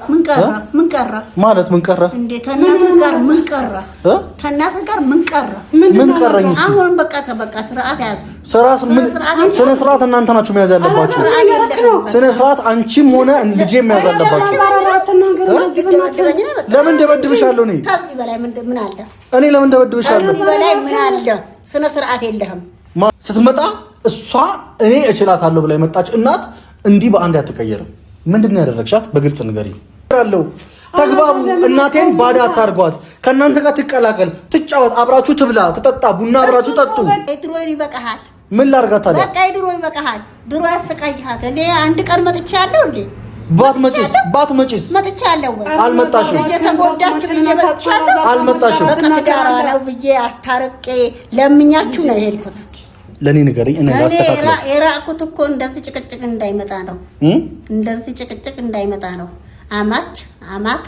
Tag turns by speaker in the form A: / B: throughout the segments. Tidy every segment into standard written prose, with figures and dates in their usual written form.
A: ምን ቀረ
B: ማለት ምን ቀረ
A: እንዴ? ተናገር ጋር ምን ቀረ? ተናገር ጋር ምን ቀረ?
B: ምን ቀረኝ?
A: አሁን በቃ ስርዓት ያዝ።
B: ስነ ስርዓት እናንተ ናችሁ መያዝ ያለባችሁ። ስነ ስርዓት አንቺም ሆነ ልጄ መያዝ አለባችሁ። ለምን ደበድብሻለሁ?
A: ከዚህ በላይ ምን አለ?
B: እኔ ለምን ደበድብሻለሁ?
A: ከዚህ በላይ ምን አለ? ስነ ስርዓት የለህም።
B: ስትመጣ እሷ እኔ እችላታለሁ ብላ የመጣች እናት እንዲህ በአንድ አትቀየርም። ምንድነው ያደረግሻት? በግልጽ ንገሪኝ። ተግባቡ። እናቴን ባዳ አታርጓት። ከእናንተ ጋር ትቀላቀል፣ ትጫወት፣ አብራችሁ ትብላ፣ ትጠጣ፣ ቡና አብራችሁ ጠጡ።
A: ድሮ ይበቃሃል።
B: ምን ላርጋት ታዲያ?
A: በቃ ድሮ ይበቃሃል። ድሮ ያሰቃይሃት እንዴ? አንድ ቀን መጥቻለሁ እንዴ?
B: ባትመጪስ?
A: መጥቻለሁ ወይ?
B: አልመጣሽም።
A: የተጎዳች ብዬ መጥቻለሁ።
B: አልመጣሽም።
A: በቃ ነው ብዬ አስታርቄ ለምኛችሁ ነው የሄድኩት።
B: ለኔ ንገሪኝ። እኔ ላስተካክለው።
A: የራቁት እኮ እንደዚህ ጭቅጭቅ እንዳይመጣ ነው። እንደዚህ ጭቅጭቅ እንዳይመጣ ነው። አማት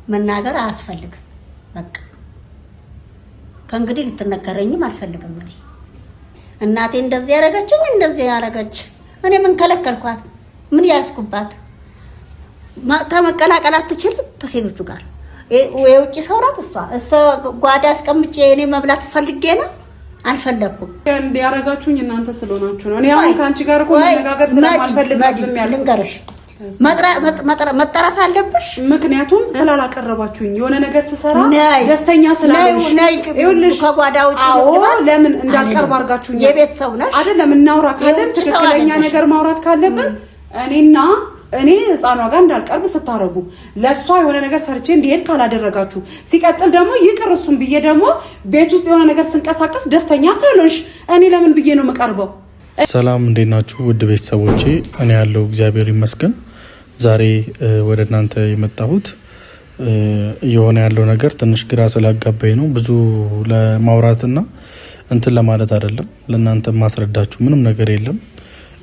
A: መናገር አያስፈልግም። በቃ ከእንግዲህ ልትነገረኝም አልፈልግም። እኔ እናቴ እንደዚህ ያረገችኝ እንደዚህ ያረገች እኔ ምን ከለከልኳት? ምን ያስኩባት? መቀላቀል አትችልም ከሴቶቹ ጋር። የውጭ ሰው ናት እሷ ጓዳ አስቀምጬ እኔ መብላት ፈልጌ ነው። አልፈለኩም።
C: እንዲያረጋችሁኝ እናንተ ስለሆናችሁ ነው። እኔ አሁን ካንቺ ጋር እኮ መነጋገር ስለማልፈልግ ዝም ያልኩት።
A: ልንገርሽ፣ መጠራት አለብሽ።
C: ምክንያቱም ስላላቀረባችሁኝ የሆነ ነገር ስሰራ ደስተኛ ስላልሆንሽ ይኸውልሽ፣
A: ከጓዳ ውጪ
C: ለምን እንዳልቀርብ አድርጋችሁኝ።
A: የቤት ሰው ነሽ
C: አይደለም? እናውራ ካለን ትክክለኛ ነገር ማውራት ካለብን እኔ ህፃኗ ጋር እንዳልቀርብ ስታረጉ ለሷ የሆነ ነገር ሰርቼ እንዲሄድ ካላደረጋችሁ፣ ሲቀጥል ደግሞ ይቅር እሱም ብዬ ደግሞ ቤት ውስጥ የሆነ ነገር ስንቀሳቀስ ደስተኛ ካልሆንሽ እኔ ለምን ብዬ ነው የምቀርበው?
B: ሰላም፣ እንዴት ናችሁ ውድ ቤተሰቦቼ? እኔ ያለው እግዚአብሔር ይመስገን። ዛሬ ወደ እናንተ የመጣሁት እየሆነ ያለው ነገር ትንሽ ግራ ስላጋባኝ ነው። ብዙ ለማውራትና እንትን ለማለት አይደለም። ለእናንተ ማስረዳችሁ ምንም ነገር የለም።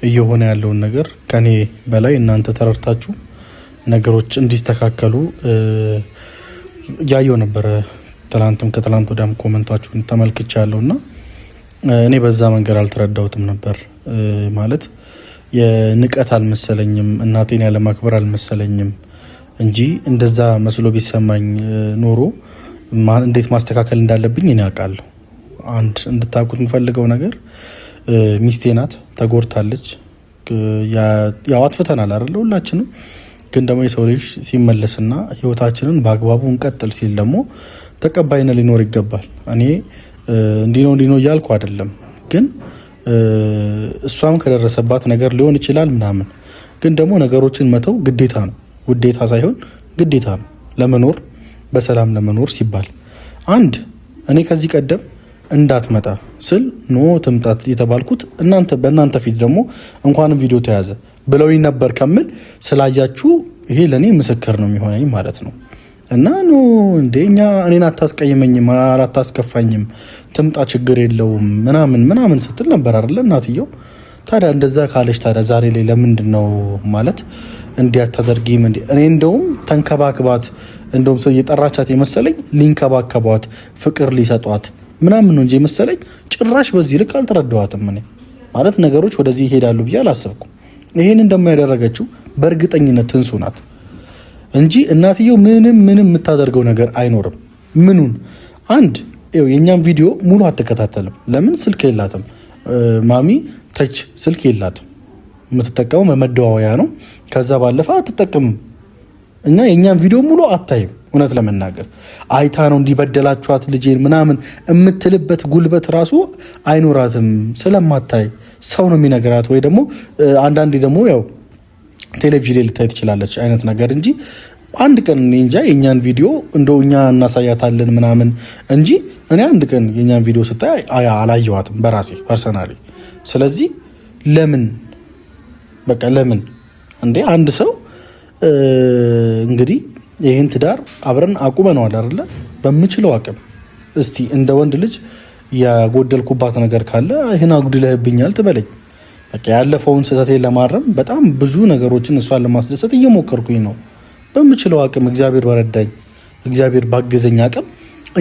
B: እየሆነ ያለውን ነገር ከኔ በላይ እናንተ ተረድታችሁ ነገሮች እንዲስተካከሉ ያየው ነበረ። ትላንትም ከትላንት ወዲያም ኮመንታችሁን ተመልክቻለሁና እኔ በዛ መንገድ አልተረዳሁትም ነበር። ማለት የንቀት አልመሰለኝም፣ እናቴን ያለ ማክበር አልመሰለኝም እንጂ እንደዛ መስሎ ቢሰማኝ ኖሮ እንዴት ማስተካከል እንዳለብኝ እኔ አውቃለሁ። አንድ እንድታውቁት የምፈልገው ነገር ሚስቴ ናት፣ ተጎድታለች። ያው አጥፍተናል አይደል ሁላችንም። ግን ደግሞ የሰው ልጅ ሲመለስና ህይወታችንን በአግባቡ እንቀጥል ሲል ደግሞ ተቀባይነት ሊኖር ይገባል። እኔ እንዲህ ነው እያልኩ አይደለም፣ ግን እሷም ከደረሰባት ነገር ሊሆን ይችላል ምናምን። ግን ደግሞ ነገሮችን መተው ግዴታ ነው፣ ውዴታ ሳይሆን ግዴታ ነው ለመኖር፣ በሰላም ለመኖር ሲባል። አንድ እኔ ከዚህ ቀደም እንዳትመጣ ስል ኖ ትምጣት የተባልኩት በእናንተ ፊት ደግሞ እንኳንም ቪዲዮ ተያዘ ብለውኝ ነበር ከምል ስላያችሁ ይሄ ለኔ ምስክር ነው የሚሆነኝ ማለት ነው። እና ኖ እንደኛ እኔን አታስቀይመኝም፣ አላታስከፋኝም፣ ትምጣ ችግር የለውም ምናምን ስትል ነበር አይደል እናትየው። ታዲያ እንደዛ ካለች ታዲያ ዛሬ ላይ ለምንድነው ማለት እንዲያታደርጊም እንዴ? እኔ እንደውም ተንከባክባት እንደውም ሰው እየጠራቻት የመሰለኝ ሊንከባከቧት ፍቅር ሊሰጧት ምናምን ነው እንጂ መሰለኝ። ጭራሽ በዚህ ልክ አልተረዳዋትም። እኔ ማለት ነገሮች ወደዚህ ይሄዳሉ ብዬ አላሰብኩም። ይሄን እንደማያደረገችው በእርግጠኝነት ትንሱ ናት እንጂ እናትየው ምንም የምታደርገው ነገር አይኖርም። ምኑን አንድ የኛም ቪዲዮ ሙሉ አትከታተልም። ለምን? ስልክ የላትም ማሚ፣ ተች ስልክ የላትም። የምትጠቀመው መደዋወያ ነው። ከዛ ባለፈ አትጠቀምም። እና የኛም ቪዲዮ ሙሉ አታይም። እውነት ለመናገር አይታ ነው እንዲበደላችኋት ልጄን ምናምን የምትልበት ጉልበት ራሱ አይኖራትም። ስለማታይ ሰው ነው የሚነገራት፣ ወይ ደግሞ አንዳንዴ ደግሞ ያው ቴሌቪዥን ላይ ልታይ ትችላለች አይነት ነገር እንጂ አንድ ቀን እኔ እንጃ የኛን ቪዲዮ እንደው እኛ እናሳያታለን ምናምን እንጂ እኔ አንድ ቀን የኛን ቪዲዮ ስታይ አላየዋትም በራሴ ፐርሰናሊ። ስለዚህ ለምን እንዴ አንድ ሰው እንግዲህ ይሄን ትዳር አብረን አቁመነዋል አይደለ? በምችለው አቅም እስቲ እንደ ወንድ ልጅ ያጎደልኩባት ነገር ካለ ይሄን አጉድለህብኛል ትበለኝ። በቃ ያለፈውን ስህተቴን ለማረም በጣም ብዙ ነገሮችን እሷን ለማስደሰት እየሞከርኩኝ ነው። በምችለው አቅም እግዚአብሔር በረዳኝ፣ እግዚአብሔር ባገዘኝ አቅም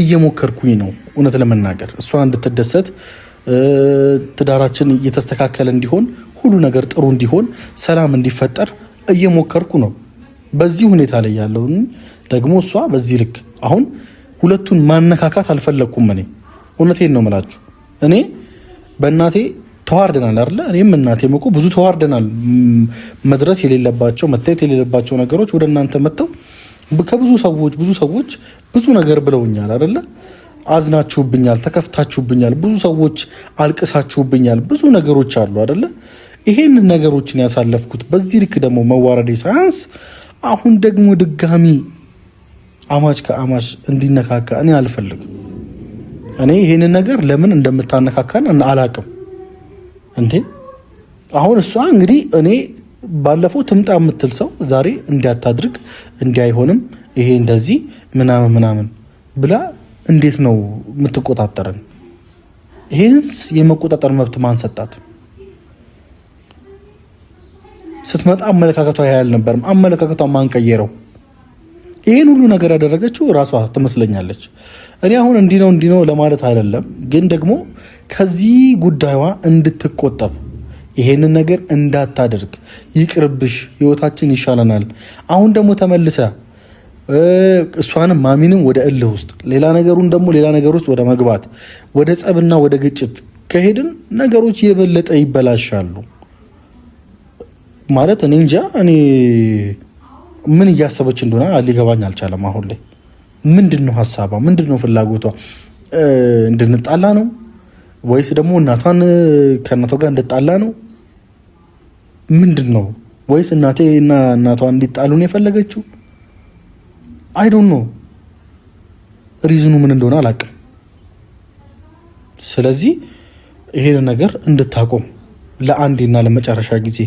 B: እየሞከርኩኝ ነው። እውነት ለመናገር እሷ እንድትደሰት፣ ትዳራችን እየተስተካከለ እንዲሆን፣ ሁሉ ነገር ጥሩ እንዲሆን፣ ሰላም እንዲፈጠር እየሞከርኩ ነው። በዚህ ሁኔታ ላይ ያለውን ደግሞ እሷ በዚህ ልክ አሁን ሁለቱን ማነካካት አልፈለኩም። እኔ እውነቴን ነው የምላችሁ። እኔ በእናቴ ተዋርደናል አይደለ? እኔም እናቴም እኮ ብዙ ተዋርደናል። መድረስ የሌለባቸው መታየት የሌለባቸው ነገሮች ወደ እናንተ መጥተው ከብዙ ሰዎች ብዙ ነገር ብለውኛል አይደለ? አዝናችሁብኛል፣ ተከፍታችሁብኛል፣ ብዙ ሰዎች አልቅሳችሁብኛል። ብዙ ነገሮች አሉ አይደለ? ይሄን ነገሮችን ያሳለፍኩት በዚህ ልክ ደግሞ መዋረዴ ሳያንስ አሁን ደግሞ ድጋሚ አማች ከአማች እንዲነካካ እኔ አልፈልግም። እኔ ይሄንን ነገር ለምን እንደምታነካካን አላቅም እንዴ። አሁን እሷ እንግዲህ እኔ ባለፈው ትምጣ የምትል ሰው ዛሬ እንዲያታድርግ እንዲያይሆንም ይሄ እንደዚህ ምናምን ብላ እንዴት ነው የምትቆጣጠረን? ይሄንስ የመቆጣጠር መብት ማን ሰጣት? ስትመጣ አመለካከቷ ይሄ አልነበረም። አመለካከቷ ማን ቀየረው? ይሄን ሁሉ ነገር ያደረገችው ራሷ ትመስለኛለች። እኔ አሁን እንዲህ ነው ለማለት አይደለም፣ ግን ደግሞ ከዚህ ጉዳይዋ እንድትቆጠብ ይሄንን ነገር እንዳታደርግ፣ ይቅርብሽ፣ ህይወታችን ይሻለናል። አሁን ደግሞ ተመልሰ እሷንም ማሚንም ወደ እልህ ውስጥ ሌላ ነገር ውስጥ ወደ መግባት ወደ ጸብና ወደ ግጭት ከሄድን ነገሮች የበለጠ ይበላሻሉ። ማለት እኔ እንጃ እኔ ምን እያሰበች እንደሆነ ሊገባኝ አልቻለም። አሁን ላይ ምንድነው ሀሳቧ? ምንድነው ፍላጎቷ? እንድንጣላ ነው ወይስ ደግሞ ከእናቷ ጋር እንድጣላ ነው? ምንድነው? ወይስ እናቴና እናቷ እንዲጣሉ ነው የፈለገችው? አይ ዶንት ኖ ሪዝኑ ምን እንደሆነ አላውቅም። ስለዚህ ይሄን ነገር እንድታቆም ለአንዴና ለመጨረሻ ጊዜ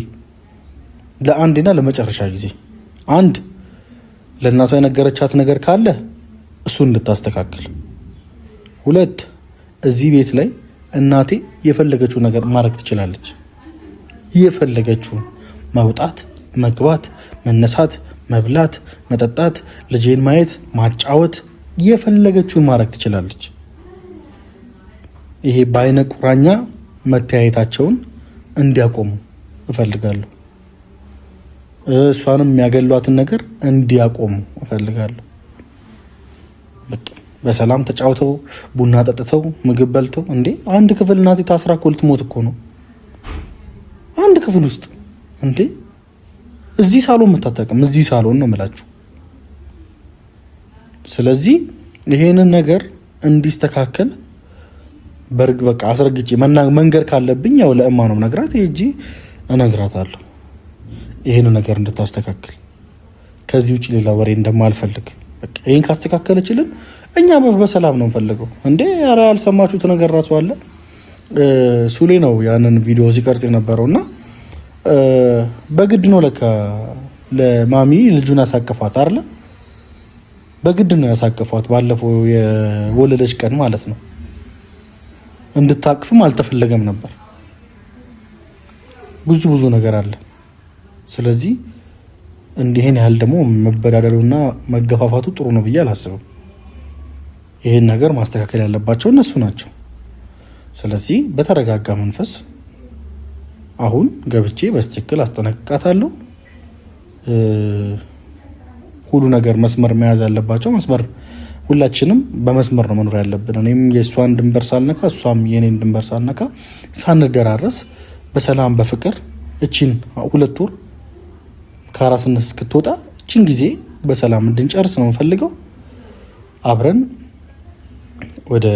B: አንድ ለእናቷ የነገረቻት ነገር ካለ እሱን እንድታስተካክል፣ ሁለት እዚህ ቤት ላይ እናቴ የፈለገችው ነገር ማድረግ ትችላለች። የፈለገችው መውጣት፣ መግባት፣ መነሳት፣ መብላት፣ መጠጣት፣ ልጄን ማየት፣ ማጫወት፣ የፈለገችውን ማድረግ ትችላለች። ይሄ በአይነ ቁራኛ መተያየታቸውን እንዲያቆሙ እፈልጋለሁ። እሷንም የሚያገሏትን ነገር እንዲያቆሙ እፈልጋለሁ። በሰላም ተጫውተው ቡና ጠጥተው ምግብ በልተው እንዴ አንድ ክፍል እናቴ ታስራ እኮ ልትሞት እኮ ነው። አንድ ክፍል ውስጥ እንዴ እዚህ ሳሎን የምታጠቅም እዚህ ሳሎን ነው የምላችሁ። ስለዚህ ይሄንን ነገር እንዲስተካከል በቃ አስረግጬ መንገር ካለብኝ ያው ለእማ ነው ነግራት ሄጂ እነግራታለሁ። ይሄን ነገር እንድታስተካክል ከዚህ ውጪ ሌላ ወሬ እንደማልፈልግ በቃ ይሄን ካስተካከለችልን እኛ በሰላም ነው እንፈልገው። እንዴ ኧረ ያልሰማችሁት ነገር ራሱ አለ። ሱሌ ነው ያንን ቪዲዮ ሲቀርጽ የነበረውና በግድ ነው ለካ ለማሚ ልጁን ያሳቀፏት አይደል? በግድ ነው ያሳቀፏት። ባለፈው የወለደች ቀን ማለት ነው። እንድታቅፍም አልተፈለገም ነበር። ብዙ ነገር አለ። ስለዚህ እንዲህን ያህል ደግሞ መበዳደሉና መገፋፋቱ ጥሩ ነው ብዬ አላስብም። ይሄን ነገር ማስተካከል ያለባቸው እነሱ ናቸው። ስለዚህ በተረጋጋ መንፈስ አሁን ገብቼ በስትክክል አስጠነቅቃታለሁ። ሁሉ ነገር መስመር መያዝ ያለባቸው መስመር፣ ሁላችንም በመስመር ነው መኖር ያለብን። እኔም የእሷን ድንበር ሳልነካ እሷም የኔን ድንበር ሳልነካ ሳንደራረስ በሰላም በፍቅር እቺን 2 ወር ከአራስነት እስክትወጣ እቺን ጊዜ በሰላም እንድንጨርስ ነው የምፈልገው። አብረን ወደ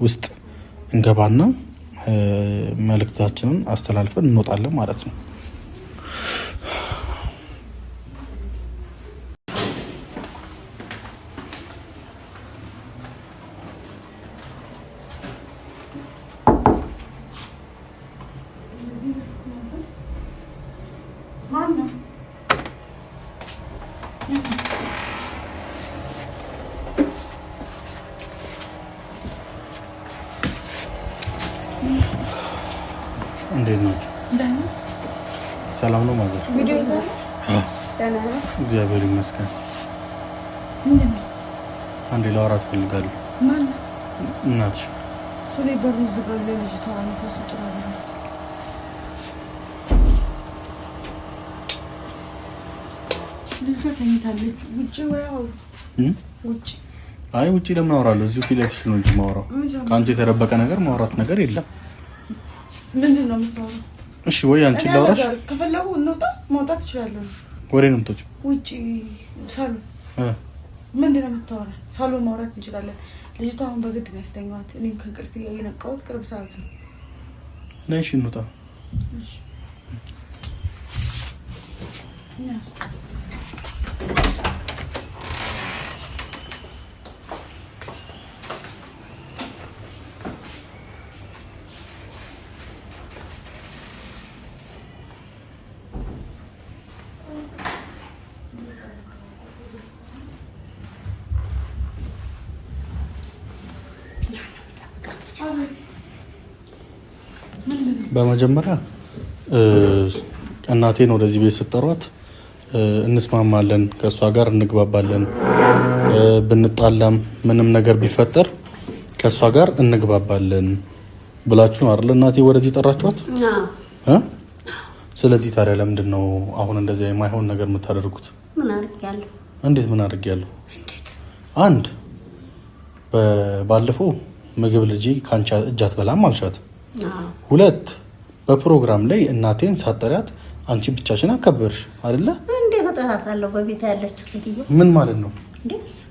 B: ውስጥ እንገባና መልእክታችንን አስተላልፈን እንወጣለን ማለት ነው። እንዴት ናችሁ? ሰላም ነው ማዘር? እግዚአብሔር ይመስገን። አንዴ ላወራት እፈልጋለሁ። እናትሽ
C: ልጅቷ ተኝታለች። ውጪ ወያው ውጪ።
B: አይ ውጪ ለምን አወራለሁ? እዚሁ ፊት ለፊትሽ ነው እንጂ ማወራው። ከአንቺ የተደበቀ ነገር ማውራት ነገር የለም።
C: ምንድን ነው የምታወራው?
B: እሺ ወይ አንቺ ላውራሽ?
C: ከፈለጉ እንውጣ፣ መውጣት እችላለሁ።
B: ወሬ ነው የምትወጪው?
C: ውጪ ሳሎን። ምንድን ነው የምታወራው? ሳሎን ማውራት እንችላለን። ልጅቷ አሁን በግድ ነው ያስተኛዋት። እኔም ከእንቅልፌ የነቃሁት ቅርብ ሰዓት ነው።
B: ነይ እሺ እንውጣ።
C: እሺ
B: በመጀመሪያ እናቴን ወደዚህ ቤት ስጠሯት እንስማማለን፣ ከእሷ ጋር እንግባባለን፣ ብንጣላም ምንም ነገር ቢፈጠር ከእሷ ጋር እንግባባለን ብላችሁ ነው አይደል እናቴ ወደዚህ ጠራችኋት? ስለዚህ ታዲያ ለምንድን ነው አሁን እንደዚህ የማይሆን ነገር የምታደርጉት?
A: ምን አድርጊያለሁ?
B: እንዴት ምን አድርጊያለሁ? አንድ ባለፈው ምግብ ልጄ ካንቺ እጅ አትበላም አልሻት። ሁለት በፕሮግራም ላይ እናቴን ሳጠሪያት አንቺ ብቻሽን አከበርሽ አይደለ?
A: እንዴት ተጠራታለሁ? በቤት ያለችው ሴትዮ
B: ምን ማለት ነው?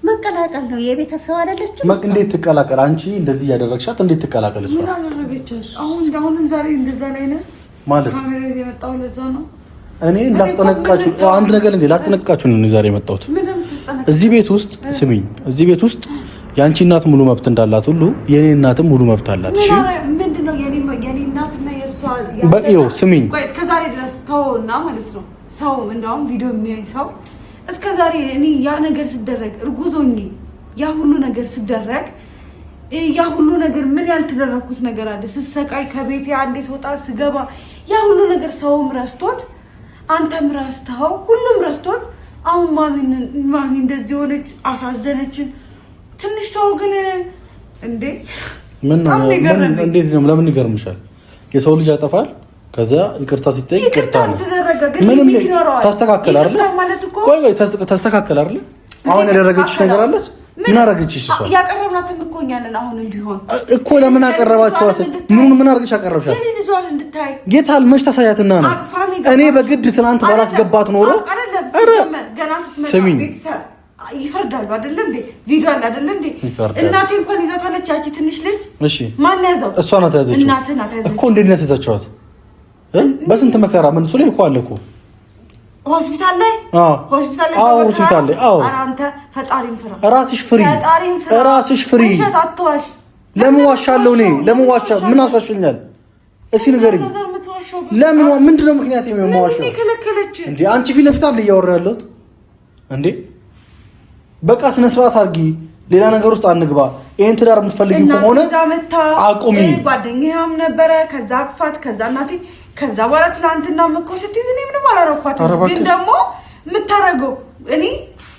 A: መቀላቀል ነው። የቤተሰብ አይደለችም?
B: እንዴት ትቀላቀል? አንቺ እንደዚህ ያደረግሻት እንዴት ትቀላቀል? እሷ
C: ምን አደረገችሽ? አሁንም ዛሬ እንደዛ ላይ ነው
B: ማለት
C: ካሜራ የመጣው ለዛ ነው።
B: እኔ ላስጠነቅቃችሁ አንድ ነገር እንዴ ላስጠነቅቃችሁ ነው ዛሬ የመጣሁት። እዚህ ቤት ውስጥ ስሚኝ፣ እዚህ ቤት ውስጥ ያንቺ እናት ሙሉ መብት እንዳላት ሁሉ የኔ እናትም ሙሉ መብት አላት። እሺ
C: ምንድነው የኔ እናትና የሷ
B: በቂው ስሚኝ።
C: ቆይ እስከዛሬ ድረስ ተውና ማለት ነው ሰው እንደውም ቪዲዮ የሚያይ ሰው እስከዛሬ እኔ ያ ነገር ሲደረግ እርጉዞኝ ያ ሁሉ ነገር ሲደረግ ያ ሁሉ ነገር ምን ያልተደረኩት ነገር አለ? ስሰቃይ ከቤቴ አንዴ ስወጣ ስገባ ያ ሁሉ ነገር ሰውም ረስቶት አንተም ረስተው ሁሉም ረስቶት አሁን ማሚ እንደዚህ ሆነች አሳዘነችን። ትንሽ ሰው ግን እንዴ
B: ምን እንዴት ነው? ለምን ይገርምሻል? የሰው ልጅ ያጠፋል፣ ከዛ ይቅርታ ሲጠይቅ ይቅርታ ነው። ምንም ታስተካከለ አይደል? ቆይ ታስተካከለ አይደል? አሁን ያደረገችሽ ነገር አለ? ምን አደረገችሽ? እሷ
C: ያቀረብናትም እኮ እኛ ነን። አሁንም ቢሆን
B: እኮ ለምን አቀረባችኋት? ምን አድርገሽ አቀረብሻት?
C: የኔ ልጇን እንድታይ
B: ጌታል መች ታሳያትና ነው? እኔ በግድ ትናንት ባላስገባት ኖሮ
C: አረ ገና ስትመጣ ቤተሰብ ይፈርዳሉ አይደል እንዴ? ቪዲዮ አለ አይደል እንዴ? እናቴ እንኳን ይዛታለች ያቺ ትንሽ ልጅ። እሺ ማን ያዘው?
B: እሷ ናት ያዘችው።
C: እናቴ ናት ያዘችው
B: እኮ። እንዴት ነው ያዘቻት? በስንት መከራ ምን ሱሌ እኮ አለ እኮ
C: ሆስፒታል ላይ ሆስፒታል
B: ላይ። አዎ
C: ኧረ አንተ ፈጣሪን ፍራ፣
B: ራስሽ ፍሪ፣ ራስሽ ፍሪ።
C: ውሸት አትዋሽ።
B: ለምን ዋሻለሁ እኔ? ለምን ዋሻ? ምን አስዋሽኛል? እስኪ ንገሪኝ። ለምን ምንድነው ምክንያት የማዋሻው እንዴ? አንቺ ፊት ለፊት አለ እያወራ ያለሁት እንዴ? በቃ ስነ ስርዓት አድርጊ። ሌላ ነገር ውስጥ አንግባ። ይሄን ትዳር የምትፈልጊው ከሆነ አቁሚ።
C: ጓደኛዬም ነበረ፣ ከዛ አቅፋት፣ ከዛ እናቴ፣ ከዛ በኋላ ትናንትና መቆሰት ይዘኔ ምንም አላረኳትም። ግን ደግሞ የምታረገው እኔ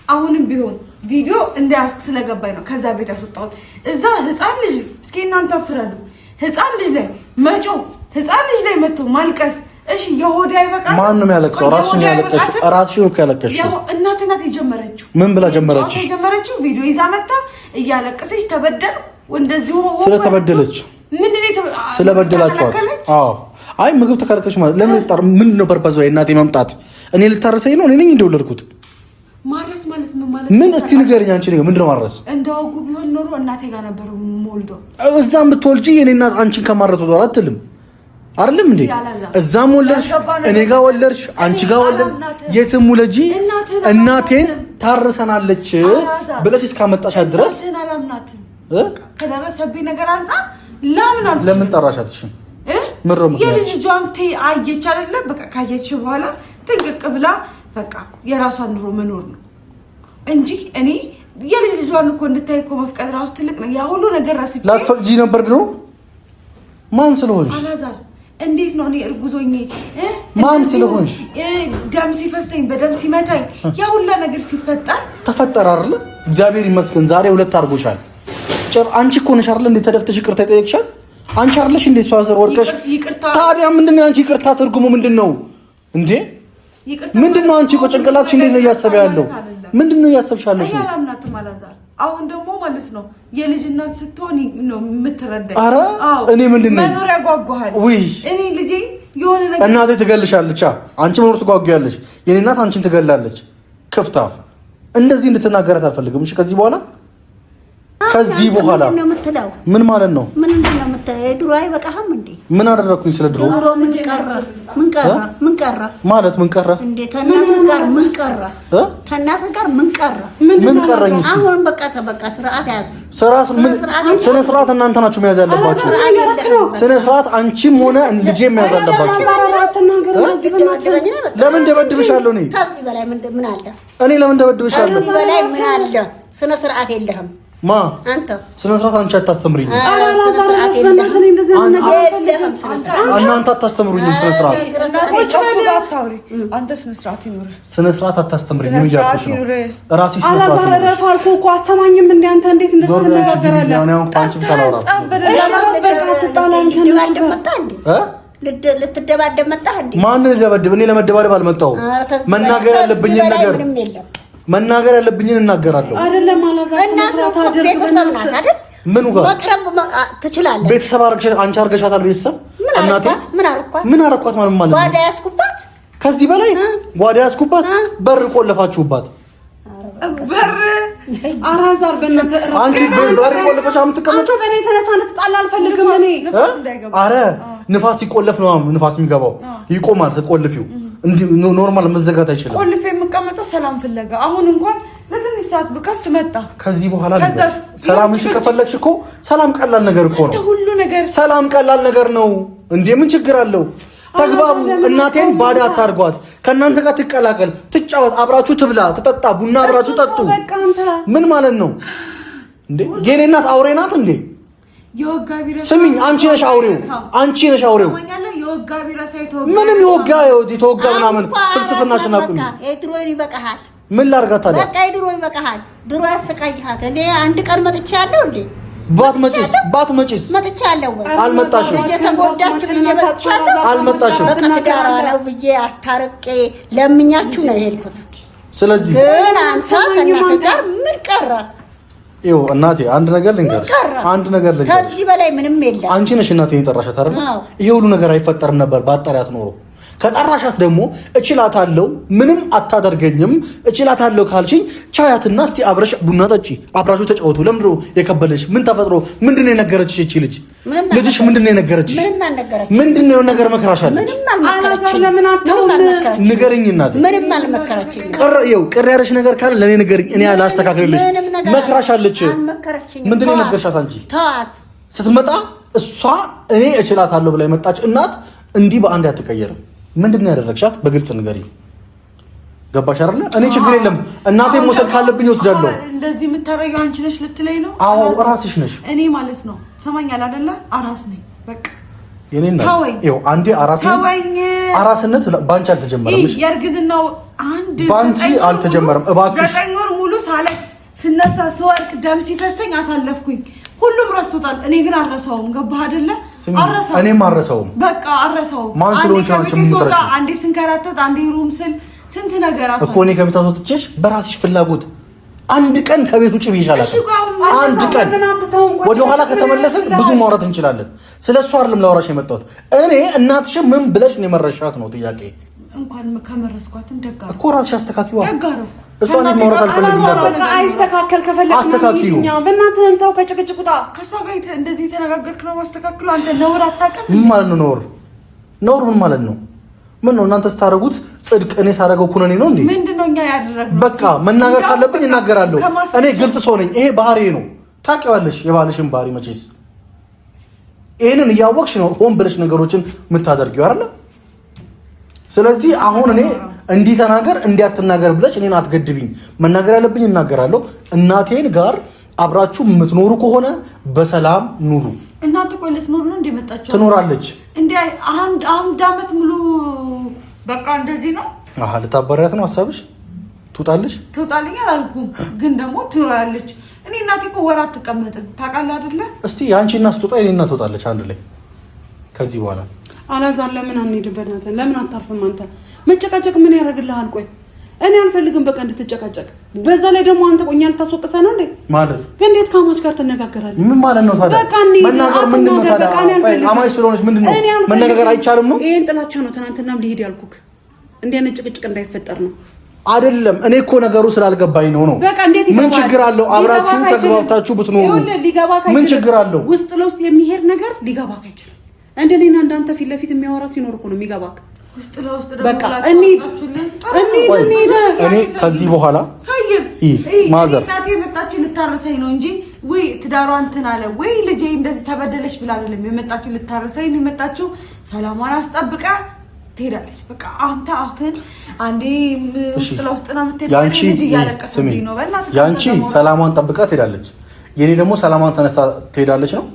C: አሁንም ቢሆን ቪዲዮ እንዳያስክ ስለገባኝ ነው ከዛ ቤት ያስወጣሁት። እዛ ህፃን ልጅ እስኪ እናንተ ፍረዱ። ህፃን ልጅ ላይ መጮህ፣ ህፃን ልጅ ላይ መጥቶ ማልቀስ። እሺ የሆዳ ይበቃል።
B: ማን ነው ያለቅሰው? ራስሽን ያለቅሽ ራስሽን ነው ያለቅሽው።
C: እናቴ ናት የጀመረችው።
B: ምን ብላ ጀመረችሽ?
C: የጀመረችው ቪዲዮ ይዛ መጣ እያለቀሰች ተበደልኩ እንደዚህ ሆኖ
B: ስለተበደለች
C: ምንድነው
B: ስለበደላችኋት? አዎ አይ ምግብ ተከለከለች ማለት ለምን ይጣር? ምን ነው በርባዙ? እናቴ መምጣት እኔ ልታረሰኝ ነው? እኔ ነኝ እንደወለድኩት።
C: ማረስ ማለት ምን ማለት
B: ምን? እስቲ ንገረኝ አንቺ ነው ምንድነው ማረስ?
C: እንደውጉ ቢሆን ኖሮ እናቴ ጋር ነበር ሞልዶ።
B: እዛም ብትወልጂ የኔ እናት አንቺን ከማረቱ ወር አትልም አይደለም እንዴ? እዛም ወለድሽ፣ እኔ ጋር ወለድሽ፣ አንቺ ጋር ወለድሽ። የትም ውለጂ እናቴን ታርሰናለች ብለሽ እስካመጣሻት ድረስ
C: ከደረሰብኝ ነገር አንፃር
B: ለምን ጠራሻት? እሺ
C: የልጅ ጇንቴ አየች አይደለ? በቃ ካየች በኋላ ጥንቅቅ ብላ በቃ የራሷን ኑሮ መኖር ነው እንጂ እኔ የልጅ ልጇን እኮ እንድታይ እኮ መፍቀድ ራሱ ትልቅ ነው። ያ ሁሉ ነገር ራስሽ
B: ላትፈቅጂ ነበር ድሮ። ማን ስለሆንሽ?
C: አላዛር እንዴት ነው እኔ እርጉዞኝ
B: ማን ስለሆንሽ?
C: ደም ሲፈሰኝ በደም ሲመታኝ ያ ሁሉ ነገር ሲፈጠር
B: ተፈጠረ አይደል? እግዚአብሔር ይመስገን ዛሬ ሁለት አድርጎሻል። አንቺ እኮ ነሽ አይደል እንዴ ተደፍተሽ ይቅርታ የጠየቅሻት? አንቺ አይደለሽ እንዴ እሷ ዘር ወርቀሽ? ታዲያ ምንድነው አንቺ ይቅርታ ትርጉሙ ምንድነው እንዴ? ምንድነው አንቺ እኮ ጭንቅላትሽ እንዴት ነው እያሰበ ያለው? ምንድነው እያሰብሻለሽ?
D: አላምናትም አላዛር። አሁን ደግሞ ማለት ነው የልጅነት ስትሆን ነው የምትረዳኝ።
B: ኧረ እኔ ምንድነው
D: መኖር ያጓጓሃል። እኔ ልጄ የሆነ ነገር
B: እናቴ ትገልሻለች፣ አንቺ መኖር ትጓጓያለሽ። የኔ እናት አንቺን ትገላለች። ክፍታፍ እንደዚህ እንድትናገራት አልፈልግም። እሺ ከዚህ በኋላ ምን ማለት ነው?
A: ምን እንደሆነ የምትለው ድሮ አይበቃህም እንዴ?
B: ምን አደረኩኝ? ስለ ድሮ
A: ምን ቀረ
B: ማለት ምን ቀረ
A: እንዴ? ተናገር ጋር ምን ቀረ? ተናገር ጋር ምን ቀረ?
B: ምን ቀረኝ?
A: አሁን በቃ ስርዓት ያዝ።
B: ስነ ስርዓት እናንተ ናችሁ መያዝ ያለባችሁ። ስነ ስርዓት አንቺም ሆነ ልጄ መያዝ አለባችሁ። ለምን ደበድብሻለሁ?
A: ከዚህ በላይ ምን አለ?
B: እኔ ለምን ደበድብሻለሁ?
A: ከዚህ በላይ ምን አለ? ስነ ስርዓት የለህም
B: ማ
A: አንተ
B: ስነ ስርዓት አንቺ አታስተምሪኝ። እናንተ አታስተምሩኝም። ስነ ስርዓት
D: አንተ ስነ ስርዓት ይኑር።
B: ስነ ስርዓት አታስተምሪኝ። ምን ያልኩሽ ነው? ራስሽ ስነ ስርዓት
C: አላዛር ረፋልኩ እኮ አሰማኝም። እንደ አንተ እንዴት እንደዚህ ትነጋገራለህ?
A: ልትደባደብ መጣህ እንዴ?
B: ማን ልደበድብ? እኔ ለመደባደብ አልመጣሁም። መናገር ያለብኝን ነገር መናገር ያለብኝን እናገራለሁ።
C: አይደለም አላዛር
A: ቤተሰብ ናት አይደል?
B: ምኑ ጋር
A: መቅረብ ትችላለህ?
B: ቤተሰብ አንቺ አርገሻታል። ቤተሰብ እናቴ ምን አረኳት? ማለት
A: ጓዳ ያስኩባት።
B: ከዚህ በላይ ጓዳ ያስኩባት። በር ቆለፋችሁባት።
D: በር
C: አላዛር በእናትህ
B: አንቺ በር ቆለፈሽ የምትቀመጪው
C: በእኔ ተነሳ እንድትጣላ አልፈልግም። እኔ
B: አረ ንፋስ ሲቆለፍ ነው ንፋስ የሚገባው። ይቆማል ስትቆልፊው እንዴ? ኖርማል መዘጋት አይችልም።
D: ቆልፌ የምቀመጠው ሰላም ፍለጋ። አሁን እንኳን ለትንሽ ሰዓት ብከፍት መጣ።
B: ከዚህ በኋላ ሰላምሽ ከፈለግሽ እኮ ሰላም ቀላል ነገር እኮ ነው።
D: ሁሉ ነገር
B: ሰላም ቀላል ነገር ነው እንዴ? ምን ችግር አለው? ተግባቡ። እናቴን ባዳ አታርጓት። ከእናንተ ጋር ትቀላቀል፣ ትጫወት፣ አብራችሁ ትብላ፣ ትጠጣ፣ ቡና አብራችሁ ጠጡ። ምን ማለት ነው እንዴ? የኔ እናት አውሬ ናት እንዴ? ስሚኝ፣ አንቺ ነሽ አውሬው። ምንም የተወጋ ምናምን ፍልስፍናሽን አቁሚ።
A: የድሮን ይበቃሃል።
B: ምን ላድርጋት ታዲያ?
A: በቃ የድሮ ይበቃሃል። ድሮ ያሰቃይሃት። እኔ አንድ ቀን መጥቻለሁ እንዴ?
B: ባትመጪስ?
A: መጥቻለሁ ወይ?
B: አልመጣሽም።
A: ተጎዳች ብዬ መጥቻለሁ።
B: አልመጣሽም።
A: በቃ ትዳር ነው ብዬ አስታርቄ ለምኛችሁ ነው የሄድኩት።
B: ስለዚህ
A: ግን አንተ ከእናትህ ጋር ምን ቀረ?
B: ይኸው እናቴ አንድ ነገር ልንገርሽ።
A: ከዚህ በላይ ምንም የለም።
B: አንቺ ነሽ እናቴን የጠራሻት አይደል? ይሄ ሁሉ ነገር አይፈጠርም ነበር ባጠሪያት ኖሮ። ከጠራሻት ደግሞ እችላታለሁ፣ ምንም አታደርገኝም፣ እችላታለሁ ካልሽኝ ቻያትና እስቲ አብረሽ ቡና ጠጪ፣ አብራችሁ ተጫወቱ። ለምንድነው የከበለሽ? ምን ተፈጥሮ? ምንድነው የነገረችሽ? እቺ ልጅሽ ምንድነው የነገረችሽ? ምንድነው ነገር መከራሻለች? ንገረኝ እናቴ።
A: ምንም አልመከረችኝ።
B: ቅር ያለሽ ነገር ካለ ለኔ ንገረኝ፣ እኔ ላስተካክልልሽ። መከራሻለች። ምንድነው የነገርሻት? አንቺ
A: ተዋት።
B: ስትመጣ እሷ እኔ እችላታለሁ ብላ የመጣች እናት እንዲህ በአንድ አትቀየርም። ምንድነው ያደረግሻት? በግልጽ ንገሪ። ገባሽ አይደለ? እኔ ችግር የለም እናቴ መውሰድ ካለብኝ ወስዳለሁ።
D: እንደዚህ የምታረጊው አንቺ ነሽ ልትለኝ ነው?
B: አዎ ራስሽ ነሽ።
D: እኔ ማለት ነው ሰማኛል አይደለ? አራስ ነኝ በቃ።
B: የኔና ይኸው አንዴ አራስ ነኝ። አራስነት ባንቺ አልተጀመረም። እሺ የእርግዝናው
D: አንድ
B: ባንቺ አልተጀመረም። እባክሽ
D: 9 ወር ሙሉ ሳለቅ ስነሳ ስወርቅ ደም ሲፈሰኝ አሳለፍኩኝ። ሁሉም ረስቶታል። እኔ ግን አረሳውም። ገባህ አይደለ? አረሳውም።
B: እኔም አረሳውም።
D: በቃ አረሳውም።
B: ማን ስለሆንሽ አንቺ ምን ትረሺ?
D: አንዴ ስንከራተት፣ አንዴ ሩም ስል ስንት ነገር አሳለፍ
B: እኮ። እኔ ከቤት አስወጥቼሽ በራስሽ ፍላጎት አንድ ቀን ከቤት ውጭ ብዬሻለሁ። አንድ ቀን ወደ ኋላ ከተመለስን ብዙ ማውራት እንችላለን። ስለሱ አይደለም ላወራሽ የመጣሁት። እኔ እናትሽ ምን ብለሽ ነው የመረሻት ነው ጥያቄ።
D: እንኳን ከመረስኳትም ደጋር
B: እኮ ራስሽ አስተካክዪዋ።
D: ደጋር
B: እሷ እንዴት ማውራት አልፈልግም ነበር።
C: አይስተካከል ከፈለግን
B: አስተካክዪው።
C: በእናትህ እንተው ከጭቅጭቁ ጣ
D: ከሷ ጋር እንደዚህ ተነጋገርክ ነው ማስተካክሉ። አንተ ነውር አታውቅም።
B: ምን ማለት ነው ነውር? ነውር ምን ማለት ነው? ምን ነው እናንተ ስታረጉት ጽድቅ፣ እኔ ሳረገው ኩነኔ ነው እንዴ?
D: ምንድነው እኛ ያደረግነው?
B: በቃ መናገር ካለብኝ እናገራለሁ። እኔ ግልጽ ሰው ነኝ። ይሄ ባህሪዬ ነው። ታውቂዋለሽ የባልሽን ባህሪ መቼስ። ይሄንን እያወቅሽ ነው ሆን ብለሽ ነገሮችን የምታደርጊው አይደል? ስለዚህ አሁን እኔ እንዲህ ተናገር እንዲያትናገር ብለሽ እኔን አትገድቢኝ። መናገር ያለብኝ እናገራለሁ። እናቴን ጋር አብራችሁ የምትኖሩ ከሆነ በሰላም ኑሩ።
D: እናት ቆይ ልትኖር ነው እንዴ? መጣችሁ
B: ትኖራለች
D: እንዴ? አንድ አመት ሙሉ በቃ እንደዚህ ነው።
B: አሃ ልታባሪያት ነው ሐሳብሽ? ትውጣለሽ?
D: ትውጣልኝ አላልኩም፣ ግን ደግሞ ትኖራለች። እኔ እናቴ እኮ ወር አትቀመጥም ታውቃለህ አይደለ?
B: እስቲ ያንቺ እናት ስትወጣ የኔ እናት ትወጣለች አንድ ላይ። ከዚህ በኋላ
C: አላዛር ለምን አንሄድም? በእናትህ ለምን አታርፍም? አንተ መጨቃጨቅ ምን ያደርግልሃል? ቆይ እኔ አልፈልግም በቃ እንድትጨቃጨቅ። በዛ ላይ ደግሞ አንተ ቆኛል ታስወቅሰ ነው እንዴ ማለት? እንዴት ከአማች ጋር ትነጋገራለህ? ምን ማለት ነው ታዲያ? በቃ መናገር ምንድን ነው ታዲያ? አማች ስለሆነች ምንድን ነው መነጋገር አይቻልም ነው? ይሄን ጥላቻ ነው ትናንትናም ልሄድ ያልኩክ እንዴ አይነት ጭቅጭቅ እንዳይፈጠር ነው አይደለም። እኔ እኮ ነገሩ ስላልገባኝ ነው። በቃ እንዴት ምን ችግር አለው? አብራችሁ ተግባብታችሁ ብትኖሩ ምን ችግር አለው? ውስጥ ለውስጥ የሚሄድ ነገር ሊገባክ አይችልም። እንደኔና እንዳንተ ፊት ለፊት የሚያወራ ሲኖር እኮ ነው የሚገባክ። ውስጥ ለውስጥ ደግሞ እኔ ከዚህ በኋላ ማዘር እናቴ የመጣችው ልታረሰኝ ነው እንጂ ወይ ትዳሯን እንትን አለ ወይ ልጄ እንደዚህ ተበደለች ብላ አይደለም የመጣችው። ልታረሰኝ ነው የመጣችው። ሰላሟን አስጠብቃ ትሄዳለች። በቃ አንተ አፍን አንዴ ውስጥ ለውስጥ ነው የምትሄደው። ልጅ እያለቀሰብኝ ነው። በእናትህ ያንቺ ሰላሟን ጠብቃ ትሄዳለች፣ የኔ ደግሞ ሰላሟን ተነስታ ትሄዳለች ነው።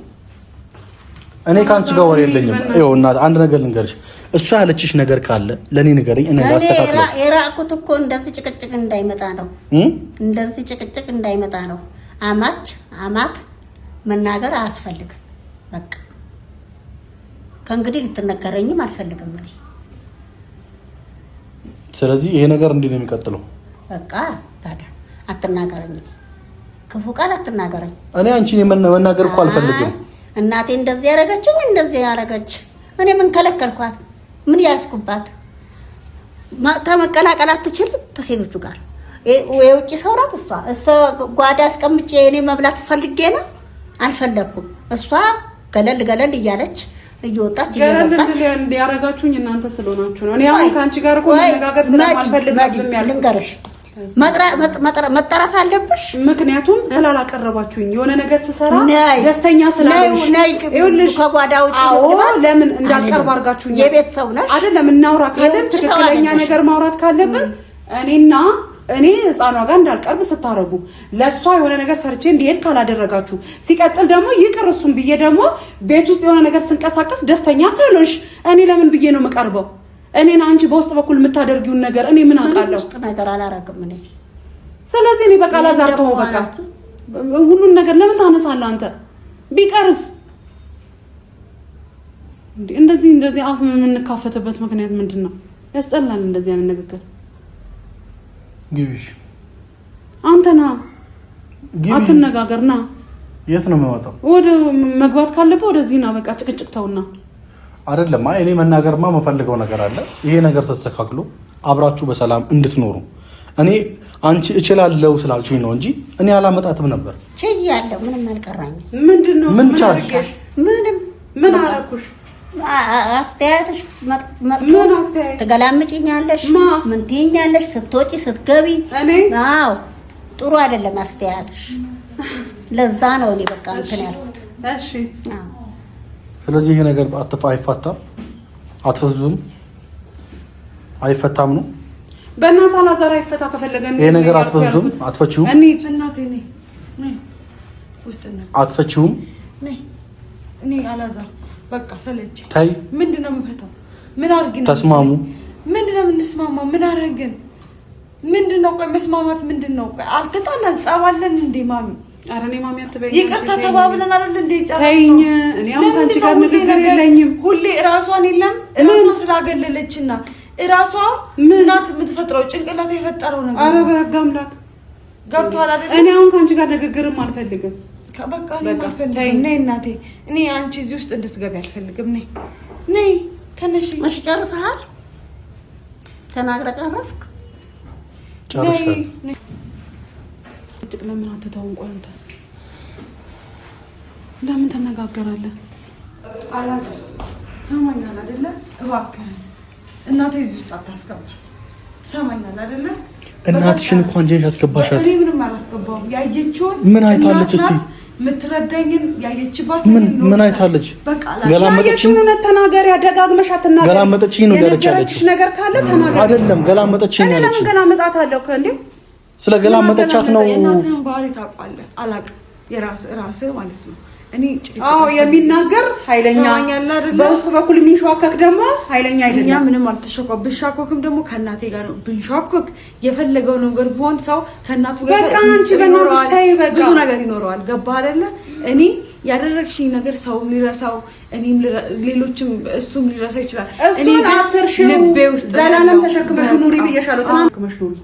C: እኔ ካንቺ ጋር ወሬ የለኝም። ይኸው እናት አንድ ነገር ልንገርሽ፣ እሷ ያለችሽ ነገር ካለ ለኔ ንገረኝ። እኔ ላስተካክለው። የራቁት እኮ እንደዚህ ጭቅጭቅ እንዳይመጣ ነው፣ እንደዚህ ጭቅጭቅ እንዳይመጣ ነው። አማት መናገር አያስፈልግም። በቃ ከእንግዲህ ልትነገረኝም አልፈልግም እኔ። ስለዚህ ይሄ ነገር እንዲህ ነው የሚቀጥለው። በቃ ታዲያ አትናገረኝ፣ ክፉ ቃል አትናገረኝ። እኔ አንቺን መናገር እኮ አልፈልግም። እናቴ እንደዚህ ያረጋችኝ እንደዚህ ያረጋች፣ እኔ ምን ከለከልኳት? ምን ያስኩባት? መቀላቀል አትችልም ተሴቶቹ ጋር። የውጭ ሰው ናት እሷ ጓዳ አስቀምጬ እኔ መብላት ፈልጌ ነው አልፈለኩም። እሷ ገለል እያለች እየወጣች እየገባች ያረጋችሁኝ እናንተ ስለሆናችሁ ነው። እኔ አሁን ካንቺ ጋር እኮ መነጋገር ስለማልፈልግ ዝም ያልኩት። ልንገርሽ መጠራት አለብሽ። ምክንያቱም ስላላቀረባችሁኝ የሆነ ነገር ስሰራ ደስተኛ ስላልሆንሽ ይኸውልሽ፣ ከጓዳ ውጪ ለምን እንዳልቀርብ አድርጋችሁኝ። የቤት ሰው ነሽ አይደለም? እናውራ ካለን ትክክለኛ ነገር ማውራት ካለብን እኔ ህፃኗ ጋር እንዳልቀርብ ስታረጉ ለሷ የሆነ ነገር ሰርቼ እንዲሄድ ካላደረጋችሁ፣ ሲቀጥል ደግሞ ይቅር እሱም ብዬ ደግሞ ቤት ውስጥ የሆነ ነገር ስንቀሳቀስ ደስተኛ ካልሆንሽ እኔ ለምን ብዬ ነው የምቀርበው? እኔና አንቺ በውስጥ በኩል የምታደርጊውን ነገር እኔ ምን አውቃለሁ? ውስጥ ነገር አላረግም እኔ። ስለዚህ እኔ በቃ ላዛርተው በቃ ሁሉን ነገር ለምን ታነሳለህ አንተ? ቢቀርስ እንደዚህ አፍ የምንካፈትበት ምክንያት ምንድን ነው? ያስጠላል እንደዚህ አይነት ንግግር። ግቢሽ አንተና አትነጋገርና የት ነው የምወጣው? ወደ መግባት ካለበት ወደዚህ ና። በቃ ጭቅጭቅ ተውና አይደለም። እኔ መናገርማ የምፈልገው ነገር አለ። ይሄ ነገር ተስተካክሎ አብራችሁ በሰላም እንድትኖሩ እኔ አንቺ እችላለሁ ስላልችኝ ነው እንጂ እኔ አላመጣትም ነበር። ችያለሁ። ምንም አልቀራኝም። ምንድነው? ምን ቻልሽ? ምን አረኩሽ? አስተያየትሽ ምን አስተያየት? ትገላምጪኛለሽ፣ ምን ትይኛለሽ ስትወጪ ስትገቢ። አዎ ጥሩ አይደለም አስተያየትሽ። ለዛ ነው እኔ በቃ እንትን ያልኩት። እሺ ስለዚህ ይሄ ነገር አይፋታም፣ አትፈዙም፣ አይፈታም ነው። በእናትህ አላዛር አይፈታ ከፈለገ ይሄ ነገር አትፈዙም፣ አትፈቺውም። እናቴ ነኝ አትፈቺውም። እኔ አላዛር በቃ ሰለች። ታይ ምንድነው የምፈታው? ምን አድርግን? ተስማሙ። ምንድነው የምንስማማው? ምን አደረግን? ምንድነው? ቆይ መስማማት ምንድነው? ቆይ አልተጣላን ጸባለን እንዴ ማሚ? ኧረ እኔ ማሚ አትበይኝ። ይቅርታ ተባብለን አይደል እንዴ? ተይኝ። እኔ አሁን ካንቺ ጋር ንግግር የለኝም። ሁሌ ራሷን የለም ራሷን ስላገለለችና ራሷ እናት የምትፈጥረው ጭንቅላቷ የፈጠረው ነገር። ኧረ በህግ አምላክ ገብቷል አይደል? እኔ አሁን ካንቺ ጋር ንግግርም አልፈልግም። በቃ አልፈልግም። ነይ እናቴ፣ እኔ አንቺ እዚህ ውስጥ እንድትገቢ አልፈልግም። ነይ ተነሺ። እሺ ጨርሰሃል? ተናግረህ ጨረስክ? ጨርሻለሁ። ለምን አትተውም? ቆይ አንተ ለምን ተነጋገራለህ? አላዛር ሰማኛል አይደለ? እባክህ እናቴ እዚህ ውስጥ አታስገባት። ሰማኛል አይደለ? እናትሽን እንኳን እንጀሽ አስገባሻት። እኔ ምንም አላስገባውም። ያየችውን ምን አይታለች? እስቲ ምትረዳኝን ያየችባት ምን አይታለች? ገላመጠችኝ ነው። ተናገሪ፣ አደጋግመሽ አትናገሪ። ገላመጠችኝ ነው ያለችሽ ነገር ካለ ተናገሪ። አይደለም ገላመጠችኝ ያለች። ለምን ገላመጣት አለው ከእንዴ? ስለ ገላመጠቻት ነው። እናትህን ባህሪ ታውቃለህ። አላውቅም። የራስህ ማለት ነው። እኔ የሚናገር ኃይለኛ በውስጥ በኩል የሚንሸዋከክ ደግሞ ኃይለኛ አይደለም። እኛ ምንም አልተሸኳ። ብንሻኮክም ደግሞ ከእናቴ ጋር ነው ብንሻኮክ። የፈለገው ነገር ቢሆን ሰው ከእናቱ ጋር በቃ አንቺ በእናትሽ ታይ በቃ ብዙ ነገር ይኖረዋል። ገባህ አይደለ? እኔ
D: ያደረግሽኝ ነገር ሰው ሊረሳው እኔም ሌሎችም እሱም ሊረሳ ይችላል።
C: እኔ ልቤ ውስጥ ዘላለም ተሸክመሽ ኑሪ ብዬሻለሁ። ተሸክመሽ ኑሪ።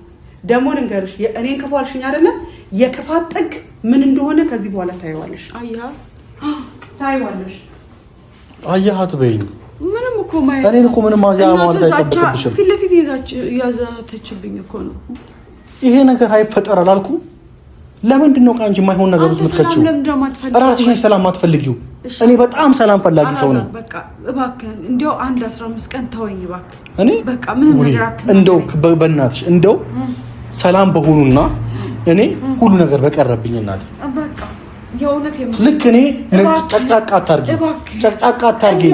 C: ደግሞ ልንገርሽ እኔን ክፉ አልሽኝ አይደለ? የክፋት ጥግ ምን እንደሆነ ከዚህ በኋላ ታይዋለሽ። ታይዋለሽ።
B: አያሃት በይኝ።
D: ምንም እኮ ማለት
B: እኔን እኮ ምንም ማለት አይጠበቅብሽም።
D: ፊት ለፊት ያዛተችብኝ እኮ ነው።
B: ይሄ ነገር አይፈጠር አላልኩም? ለምንድን ነው ከአንቺ የማይሆን ነገር ውስጥ የምትከቺው? ራስሽ ነሽ ሰላም ማትፈልጊው። እኔ በጣም ሰላም ፈላጊ ሰው ነኝ።
D: በቃ እባክህ እንደው 15 ቀን ተወኝ እባክህ።
B: እኔ
D: በቃ ምንም ነገር አትነግረኝ።
B: እንደው በእናትሽ እንደው ሰላም በሆኑና እኔ ሁሉ ነገር በቀረብኝ እናቴ
D: በቃ የእውነት
B: ልክ እኔ ጨቅጫቃ አታርጊ።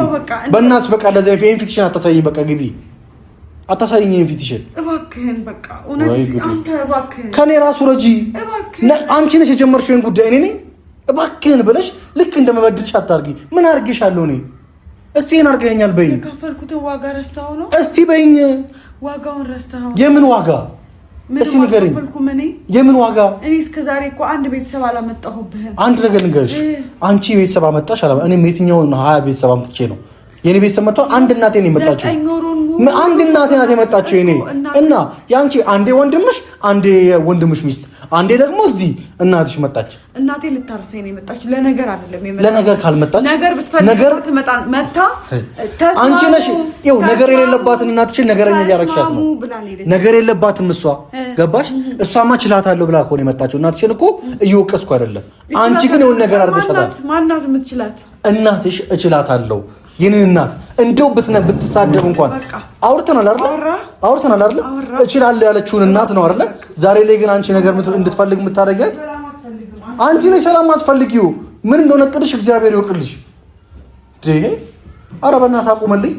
B: በእናትሽ በቃ ለዛ ይሄን ፊትሽን አታሳይኝ። በቃ ግቢ አታሳይኝ ይሄን ፊትሽን
D: እባክህን። በቃ እውነት አንተ እባክህን
B: ከኔ ራሱ ረጂ። አንቺ ነሽ የጀመርሽውን ጉዳይ እኔ ነኝ እባክህን ብለሽ ልክ እንደመበድልሽ አታርጊ። ምን አርግሻለሁ እኔ? እስቲ እኔን አርገኛል በይኝ።
D: የከፈልኩትን ዋጋ ረስተኸው ነው?
B: እስቲ በይኝ።
D: ዋጋውን ረስተኸው?
B: የምን ዋጋ? እስቲ ንገረኝ። የምን ዋጋ?
D: እኔ እስከዛሬ እኮ አንድ ቤተሰብ አላመጣሁብህም።
B: አንድ ነገር ልንገርሽ፣ አንቺ ቤተሰብ አመጣሽ አላ እኔም የትኛውን 20 ቤተሰብ አምጥቼ ነው? የኔ ቤተሰብ መጥቶ አንድ እናቴ ነው የመጣችው። አንድ እናቴ ናት የመጣችው የኔ እና ያንቺ አንዴ ወንድምሽ፣ አንዴ ወንድምሽ ሚስት፣ አንዴ ደግሞ እዚህ እናትሽ መጣች።
D: እናቴ ልታርሰኝ ነው የመጣችው። ለነገር አይደለም የመጣችው።
B: ለነገር ካልመጣች
D: ነገር ብትፈልግ ትመጣ መጣ።
B: አንቺ ነሽ ይኸው ነገር የሌለባትን እናትሽን ነገረኛ እያረግሻት ነው። ነገር የለባትም እሷ ገባሽ? እሷማ ችላታለሁ ብላ እኮ ነው የመጣችው። እናትሽን እኮ እየወቀስኩ አይደለም። አንቺ ግን የሆነ ነገር አድርገሻታል።
D: ማናት የምትችላት?
B: እናትሽ እችላታለሁ የኔን እናት እንደው ብትሳደብ እንኳን አውርተናል አይደል? እችላለሁ ያለችውን እናት ነው አይደል? ዛሬ ላይ ግን አንቺ ነገር እንድትፈልግ የምታደርጊያት አንቺ ነሽ። ሰላም አትፈልጊው። ምን እንደሆነ ቅድሽ እግዚአብሔር ይወቅልሽ። ኧረ በእናትህ አቁመልኝ።